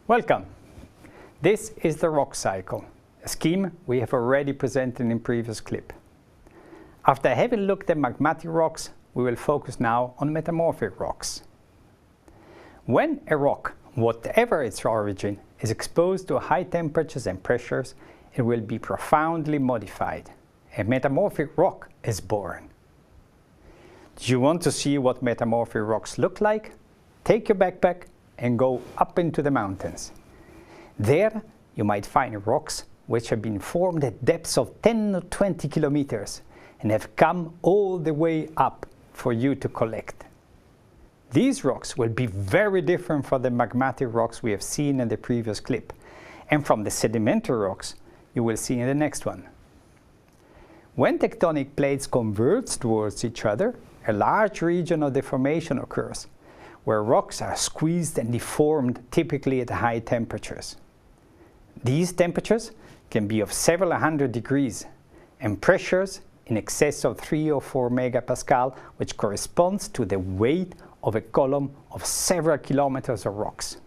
Welcome! This is the rock cycle, a scheme we have already presented in previous clip. After having looked at magmatic rocks, we will focus now on metamorphic rocks. When a rock, whatever its origin, is exposed to high temperatures and pressures, it will be profoundly modified. A metamorphic rock is born. Do you want to see what metamorphic rocks look like? Take your backpack and go up into the mountains. There you might find rocks which have been formed at depths of 10 or 20 kilometers and have come all the way up for you to collect. These rocks will be very different from the magmatic rocks we have seen in the previous clip and from the sedimentary rocks you will see in the next one. When tectonic plates converge towards each other, a large region of deformation occurs, where rocks are squeezed and deformed typically at high temperatures. These temperatures can be of several hundred degrees and pressures in excess of 3 or 4 megapascal, which corresponds to the weight of a column of several kilometers of rocks.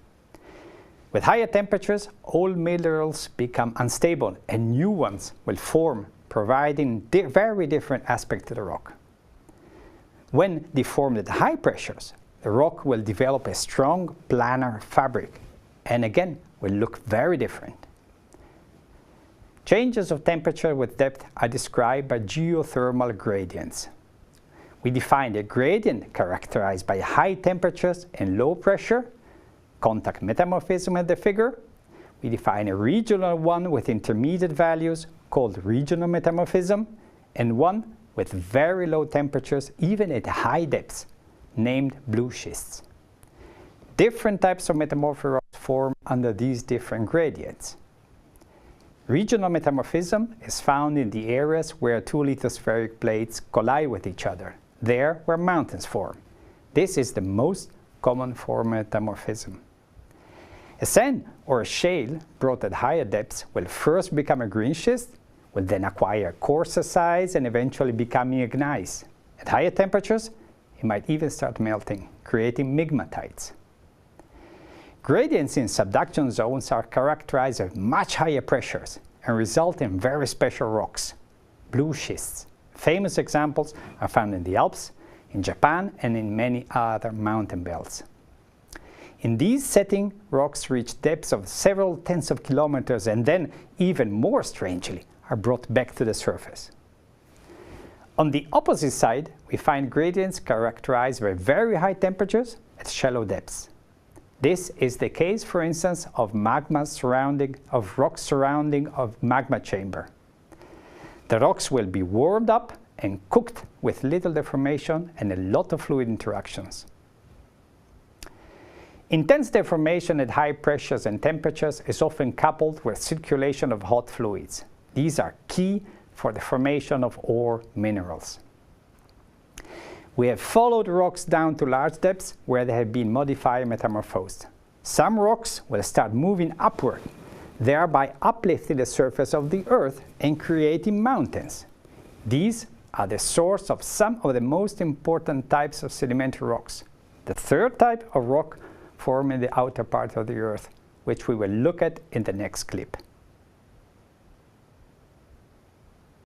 With higher temperatures, old minerals become unstable and new ones will form, providing very different aspects to the rock. When deformed at high pressures, the rock will develop a strong planar fabric and again will look very different. Changes of temperature with depth are described by geothermal gradients. We define a gradient characterized by high temperatures and low pressure, contact metamorphism at the figure. We define a regional one with intermediate values called regional metamorphism and one with very low temperatures even at high depths, named blue schists. Different types of metamorphic rocks form under these different gradients. Regional metamorphism is found in the areas where two lithospheric plates collide with each other, there where mountains form. This is the most common form of metamorphism. A sand or a shale brought at higher depths will first become a green schist, will then acquire coarser size and eventually becoming gneiss. At higher temperatures, it might even start melting, creating migmatites. Gradients in subduction zones are characterized at much higher pressures and result in very special rocks, blue schists. Famous examples are found in the Alps, in Japan, and in many other mountain belts. In these settings, rocks reach depths of several tens of kilometers and then, even more strangely, are brought back to the surface. On the opposite side, we find gradients characterized by very high temperatures at shallow depths. This is the case, for instance, of rocks surrounding a magma chamber. The rocks will be warmed up and cooked with little deformation and a lot of fluid interactions. Intense deformation at high pressures and temperatures is often coupled with circulation of hot fluids. These are key for the formation of ore minerals. We have followed rocks down to large depths where they have been modified and metamorphosed. Some rocks will start moving upward, thereby uplifting the surface of the earth and creating mountains. These are the source of some of the most important types of sedimentary rocks. The third type of rock form in the outer part of the earth, which we will look at in the next clip.